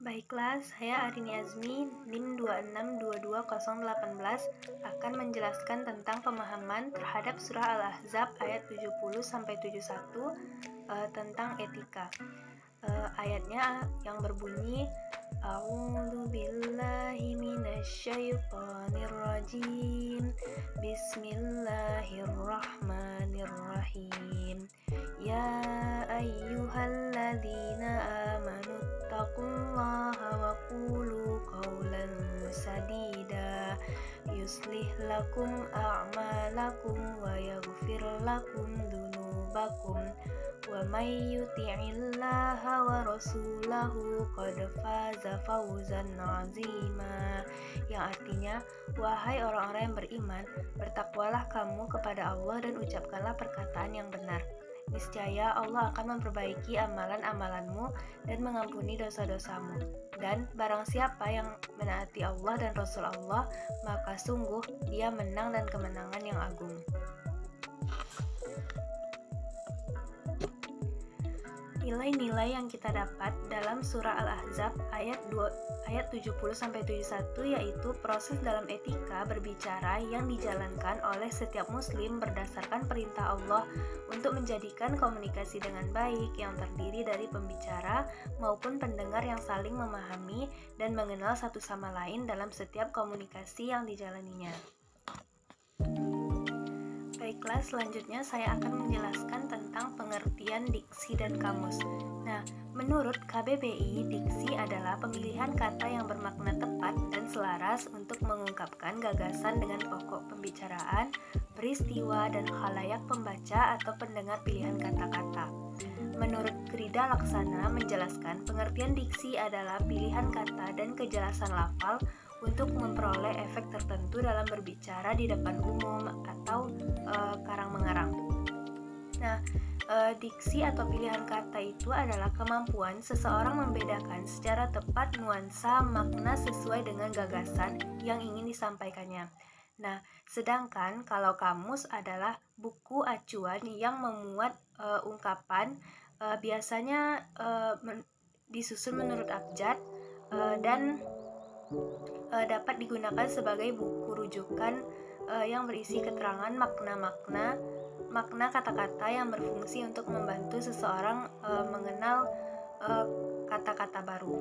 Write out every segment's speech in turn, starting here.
Baiklah, saya Arini Azmi, NIM 26220818 akan menjelaskan tentang pemahaman terhadap surah Al-Ahzab ayat 70-71 tentang etika. Ayatnya yang berbunyi A'udzu billahi minasyaitonir rajim. Bismillahirrahmanirrahim. Ya ayyuhalladzina amanu taqullaha wa qulu qawlan sadida yuslih lakum a'malakum wa yaghfir lakum dzunubakum wa may yuti'illaha wa rasulahu qad faza fawzan 'azima, yang artinya, wahai orang-orang yang beriman, bertakwalah kamu kepada Allah dan ucapkanlah perkataan yang benar. Niscaya Allah akan memperbaiki amalan-amalanmu dan mengampuni dosa-dosamu. Dan barang siapa yang menaati Allah dan Rasul Allah, maka sungguh dia menang dan kemenangan yang agung. Nilai-nilai yang kita dapat dalam surah Al-Ahzab ayat 70-71 yaitu proses dalam etika berbicara yang dijalankan oleh setiap muslim berdasarkan perintah Allah untuk menjadikan komunikasi dengan baik yang terdiri dari pembicara maupun pendengar yang saling memahami dan mengenal satu sama lain dalam setiap komunikasi yang dijalaninya. Baiklah, selanjutnya saya akan menjelaskan tentang pengertian diksi dan kamus. Nah, menurut KBBI, diksi adalah pemilihan kata yang bermakna tepat dan selaras untuk mengungkapkan gagasan dengan pokok pembicaraan, peristiwa, dan khalayak pembaca atau pendengar pilihan kata-kata. Menurut Grida Laksana menjelaskan, pengertian diksi adalah pilihan kata dan kejelasan lafal untuk memperoleh efek tertentu dalam berbicara di depan umum atau karang-mengarang. Nah, diksi atau pilihan kata itu adalah kemampuan seseorang membedakan secara tepat nuansa makna sesuai dengan gagasan yang ingin disampaikannya. Nah, sedangkan kalau kamus adalah buku acuan yang memuat ungkapan biasanya disusun menurut abjad dan dapat digunakan sebagai buku rujukan yang berisi keterangan makna kata-kata yang berfungsi untuk membantu seseorang mengenal kata-kata baru.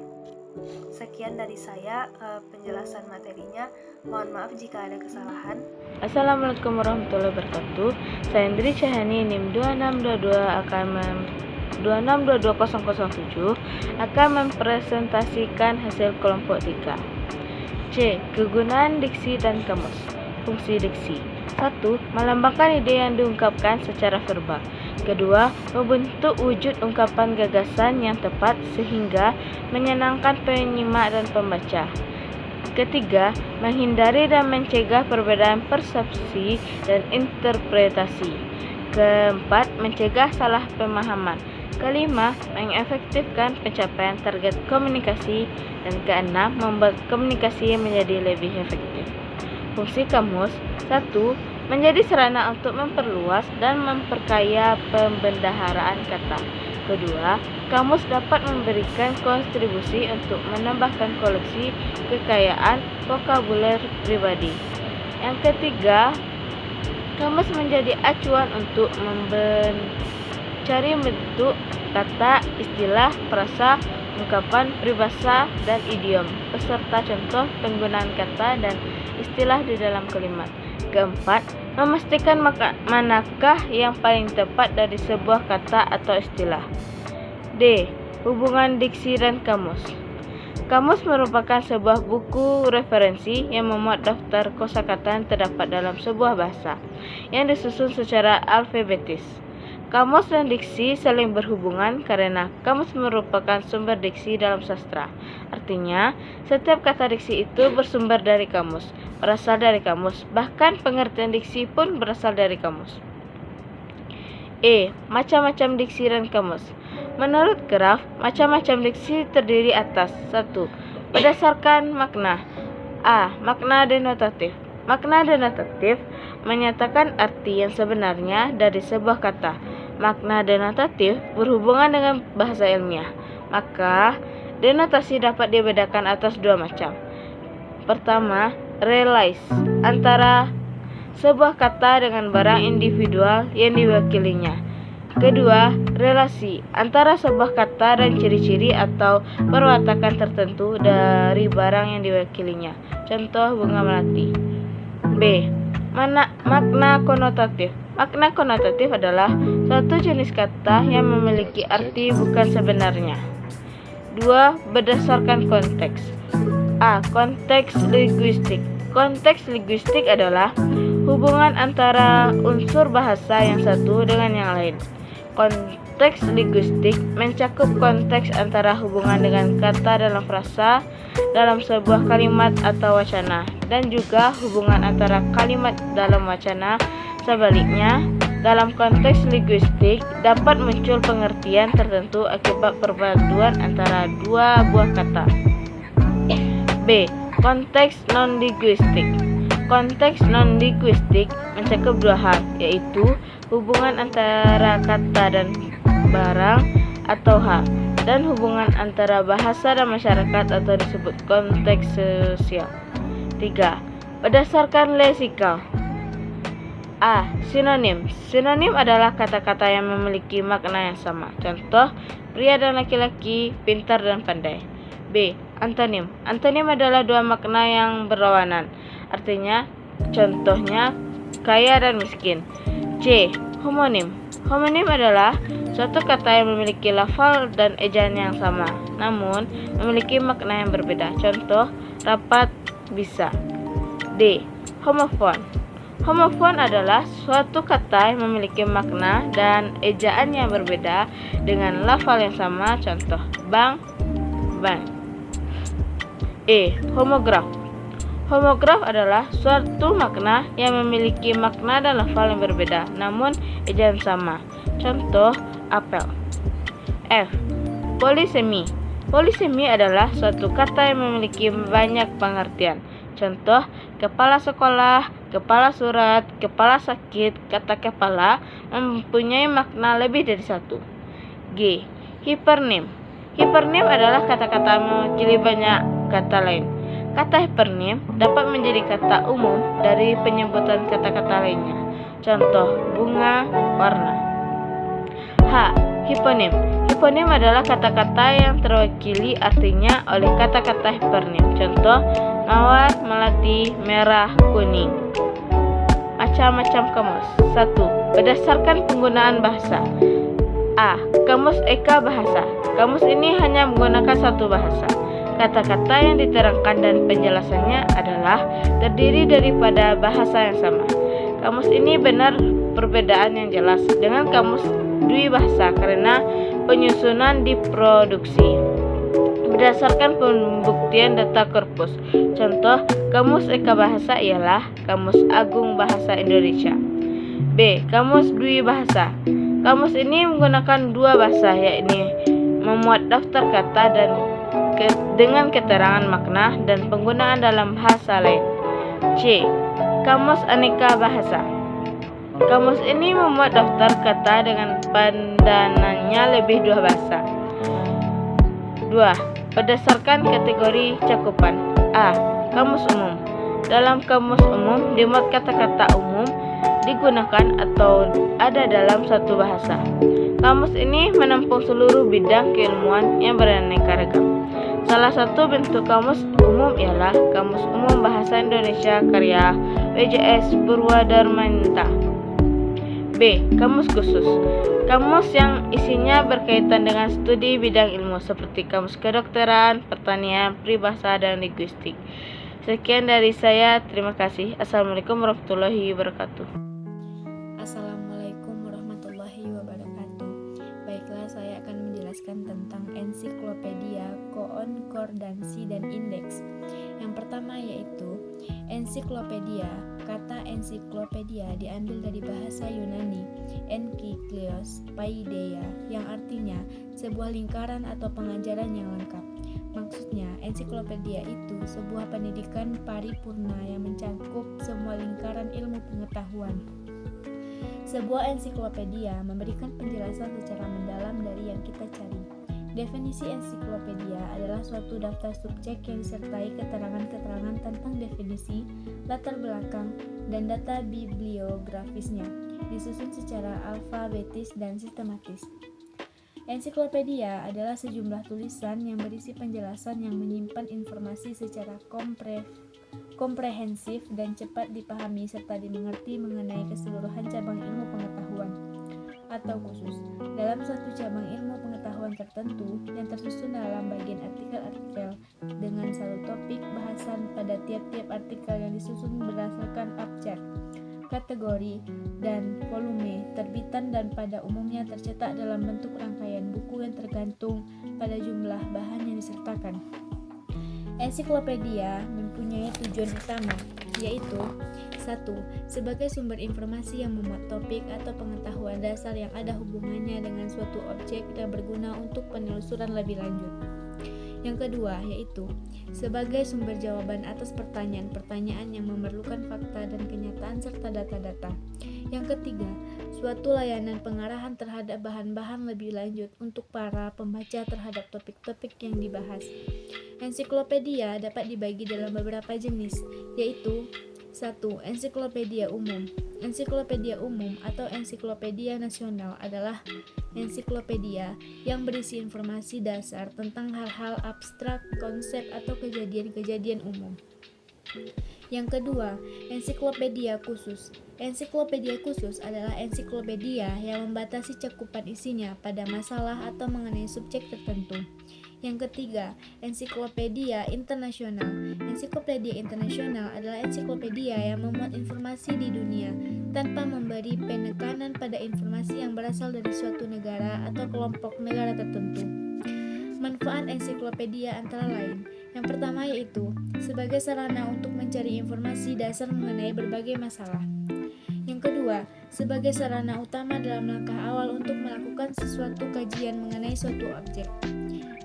Sekian dari saya penjelasan materinya. Mohon maaf jika ada kesalahan. Assalamualaikum warahmatullahi wabarakatuh. Saya Indri Cahani, NIM 26220007 akan mempresentasikan hasil kelompok 3. C. Kegunaan diksi dan kamus. Fungsi diksi. 1. Melambangkan ide yang diungkapkan secara verbal. 2. Membentuk wujud ungkapan gagasan yang tepat sehingga menyenangkan penyimak dan pembaca. 3. Menghindari dan mencegah perbedaan persepsi dan interpretasi. 4. Mencegah salah pemahaman. 5. Mengefektifkan pencapaian target komunikasi. Dan 6. Membuat komunikasi menjadi lebih efektif. Fungsi kamus. 1. Menjadi sarana untuk memperluas dan memperkaya pembendaharaan kata. 2. Kamus dapat memberikan kontribusi untuk menambahkan koleksi kekayaan vokabuler pribadi. Yang 3. Kamus menjadi acuan untuk mencari bentuk kata, istilah, frasa, ungkapan, peribahasa, dan idiom, beserta contoh penggunaan kata dan istilah di dalam kalimat. 4. Memastikan manakah yang paling tepat dari sebuah kata atau istilah. D. Hubungan diksi dan kamus. Kamus merupakan sebuah buku referensi yang memuat daftar kosakata yang terdapat dalam sebuah bahasa, yang disusun secara alfabetis. Kamus dan diksi saling berhubungan karena kamus merupakan sumber diksi dalam sastra. Artinya, setiap kata diksi itu bersumber dari kamus, berasal dari kamus, bahkan pengertian diksi pun berasal dari kamus. E. Macam-macam diksi dan kamus. Menurut Graf, macam-macam diksi terdiri atas 1. Berdasarkan makna. A. Makna denotatif. Makna denotatif menyatakan arti yang sebenarnya dari sebuah kata. Makna denotatif berhubungan dengan bahasa ilmiah. Maka Denotasi dapat dibedakan atas dua macam. Pertama, relais, antara sebuah kata dengan barang individual yang diwakilinya. Kedua, relasi, antara sebuah kata dan ciri-ciri atau perwatakan tertentu dari barang yang diwakilinya. Contoh, bunga melati. B. Makna konotatif. Makna konotatif adalah suatu jenis kata yang memiliki arti bukan sebenarnya. 2. Berdasarkan konteks. A. Konteks linguistik. Konteks linguistik adalah hubungan antara unsur bahasa yang satu dengan yang lain. Konteks linguistik mencakup konteks antara hubungan dengan kata dalam frasa, dalam sebuah kalimat atau wacana, dan juga hubungan antara kalimat dalam wacana. Sebaliknya, dalam konteks linguistik dapat muncul pengertian tertentu akibat perpaduan antara dua buah kata. B. Konteks non-linguistik. Konteks non-linguistik mencakup dua hal, yaitu hubungan antara kata dan barang atau hal, dan hubungan antara bahasa dan masyarakat atau disebut konteks sosial. 3. Berdasarkan leksikal. A. Sinonim. Sinonim adalah kata-kata yang memiliki makna yang sama. Contoh, pria dan laki-laki, pintar dan pandai. B. Antonim. Antonim adalah dua makna yang berlawanan. Artinya, contohnya, kaya dan miskin. C. Homonim. Homonim adalah suatu kata yang memiliki lafal dan ejaan yang sama, namun memiliki makna yang berbeda. Contoh, rapat, bisa. D. Homofon. Homofon adalah suatu kata yang memiliki makna dan ejaan yang berbeda dengan lafal yang sama. Contoh, bank, bank. E. Homograf. Homograf adalah suatu makna yang memiliki makna dan lafal yang berbeda, namun ejaan sama. Contoh, apel. F. Polisemi. Polisemi adalah suatu kata yang memiliki banyak pengertian. Contoh, kepala sekolah, kepala surat, kepala sakit. Kata kepala mempunyai makna lebih dari satu. G. Hipernim. Hipernim adalah kata-kata mewakili banyak kata lain. Kata hipernim dapat menjadi kata umum dari penyebutan kata-kata lainnya. Contoh, bunga, warna. H. Hiponim. Hiponim adalah kata-kata yang terwakili artinya oleh kata-kata hipernim. Contoh, mawar, melati, merah, kuning. Macam-macam kamus. 1. Berdasarkan penggunaan bahasa. A. Kamus Eka Bahasa. Kamus ini hanya menggunakan satu bahasa. Kata-kata yang diterangkan dan penjelasannya adalah terdiri daripada bahasa yang sama. Kamus ini benar perbedaan yang jelas dengan kamus dwi bahasa karena penyusunan diproduksi berdasarkan pembuktian data korpus. Contoh, kamus Eka Bahasa ialah Kamus Agung Bahasa Indonesia. B. Kamus dwi bahasa. Kamus ini menggunakan dua bahasa, yakni memuat daftar kata dan dengan keterangan makna dan penggunaan dalam bahasa lain. C. Kamus Aneka Bahasa. Kamus ini memuat daftar kata dengan pandanannya lebih dua bahasa. 2. Berdasarkan kategori cakupan. A. Kamus umum. Dalam kamus umum dimuat kata-kata umum digunakan atau ada dalam satu bahasa. Kamus ini menampung seluruh bidang keilmuan yang beraneka ragam. Salah satu bentuk kamus umum ialah Kamus Umum Bahasa Indonesia karya WJS Purwadarmanta. B. Kamus khusus. Kamus yang isinya berkaitan dengan studi bidang ilmu seperti kamus kedokteran, pertanian, peribahasa, dan linguistik. Sekian dari saya, terima kasih. Assalamualaikum warahmatullahi wabarakatuh. Assalamualaikum warahmatullahi wabarakatuh. Baiklah, saya akan menjelaskan tentang ensiklopedia, konkordansi, dan indeks. Yang pertama yaitu ensiklopedia. Kata ensiklopedia diambil dari bahasa Yunani enkyklios paideia yang artinya sebuah lingkaran atau pengajaran yang lengkap. Maksudnya, ensiklopedia itu sebuah pendidikan paripurna yang mencakup semua lingkaran ilmu pengetahuan. Sebuah ensiklopedia memberikan penjelasan secara mendalam dari yang kita cari. Definisi ensiklopedia adalah suatu daftar subjek yang disertai keterangan-keterangan tentang definisi, latar belakang, dan data bibliografisnya, disusun secara alfabetis dan sistematis. Ensiklopedia adalah sejumlah tulisan yang berisi penjelasan yang menyimpan informasi secara komprehensif dan cepat dipahami serta dimengerti mengenai keseluruhan cabang ilmu pengetahuan atau khusus dalam satu cabang ilmu pengetahuan tertentu yang tersusun dalam bagian artikel-artikel dengan satu topik bahasan pada tiap-tiap artikel yang disusun berdasarkan abjad, kategori, dan volume terbitan dan pada umumnya tercetak dalam bentuk rangkaian buku yang tergantung pada jumlah bahan yang disertakan. Ensiklopedia mempunyai tujuan utama, yaitu 1. Sebagai sumber informasi yang memuat topik atau pengetahuan dasar yang ada hubungannya dengan suatu objek dan berguna untuk penelusuran lebih lanjut. Yang kedua, yaitu sebagai sumber jawaban atas pertanyaan-pertanyaan yang memerlukan fakta dan kenyataan serta data-data. Yang ketiga, suatu layanan pengarahan terhadap bahan-bahan lebih lanjut untuk para pembaca terhadap topik-topik yang dibahas. Ensiklopedia dapat dibagi dalam beberapa jenis, yaitu 1. Ensiklopedia umum. Ensiklopedia umum atau ensiklopedia nasional adalah ensiklopedia yang berisi informasi dasar tentang hal-hal abstrak, konsep, atau kejadian-kejadian umum. Yang kedua, ensiklopedia khusus. Ensiklopedia khusus adalah ensiklopedia yang membatasi cakupan isinya pada masalah atau mengenai subjek tertentu. Yang ketiga, ensiklopedia internasional. Ensiklopedia internasional adalah ensiklopedia yang memuat informasi di dunia tanpa memberi penekanan pada informasi yang berasal dari suatu negara atau kelompok negara tertentu. Manfaat ensiklopedia antara lain. Yang pertama yaitu sebagai sarana untuk mencari informasi dasar mengenai berbagai masalah. Yang kedua, sebagai sarana utama dalam langkah awal untuk melakukan sesuatu kajian mengenai suatu objek.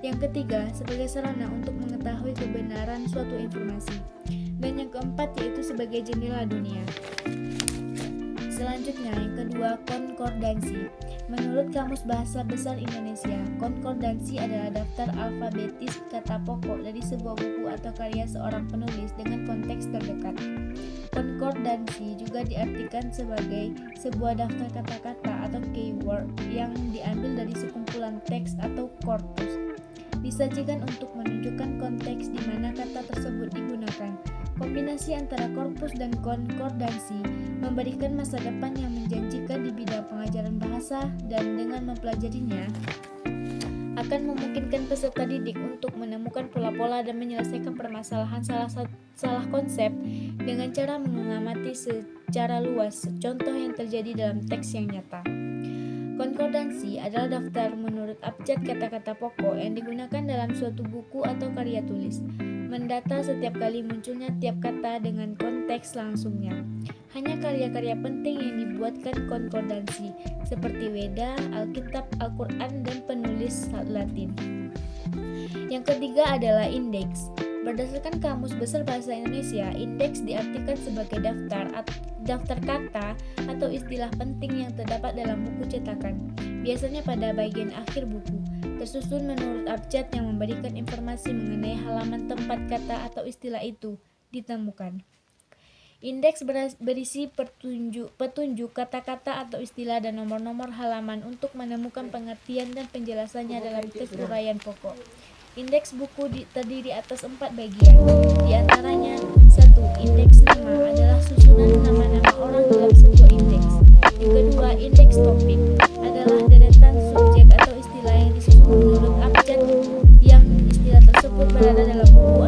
Yang ketiga, sebagai sarana untuk mengetahui kebenaran suatu informasi. Dan yang keempat yaitu sebagai jendela dunia. Selanjutnya, yang kedua, konkordansi. Menurut Kamus Bahasa Besar Indonesia, konkordansi adalah daftar alfabetis kata pokok dari sebuah buku atau karya seorang penulis dengan konteks terdekat. Konkordansi juga diartikan sebagai sebuah daftar kata-kata atau keyword yang diambil dari sekumpulan teks atau korpus. Disajikan untuk menunjukkan konteks di mana kata tersebut digunakan. Kombinasi antara korpus dan konkordansi memberikan masa depan yang menjanjikan di bidang pengajaran bahasa, dan dengan mempelajarinya akan memungkinkan peserta didik untuk menemukan pola-pola dan menyelesaikan permasalahan salah konsep dengan cara mengamati secara luas contoh yang terjadi dalam teks yang nyata. Konkordansi adalah daftar menurut abjad kata-kata pokok yang digunakan dalam suatu buku atau karya tulis. Mendata setiap kali munculnya tiap kata dengan konteks langsungnya. Hanya karya-karya penting yang dibuatkan konkordansi, seperti Weda, Alkitab, Al-Quran, dan penulis Latin. Yang ketiga adalah indeks. Berdasarkan Kamus Besar Bahasa Indonesia, indeks diartikan sebagai daftar kata atau istilah penting yang terdapat dalam buku cetakan, biasanya pada bagian akhir buku, tersusun menurut abjad yang memberikan informasi mengenai halaman tempat kata atau istilah itu ditemukan. Indeks berisi petunjuk kata-kata atau istilah dan nomor-nomor halaman untuk menemukan pengertian dan penjelasannya dalam teks uraian pokok. Indeks buku terdiri atas 4 bagian, di antaranya 1. Indeks nama adalah susunan nama-nama orang dalam sebuah indeks. Yang kedua, indeks topik adalah deretan subjek atau istilah yang disusun menurut abjad yang istilah tersebut berada dalam buku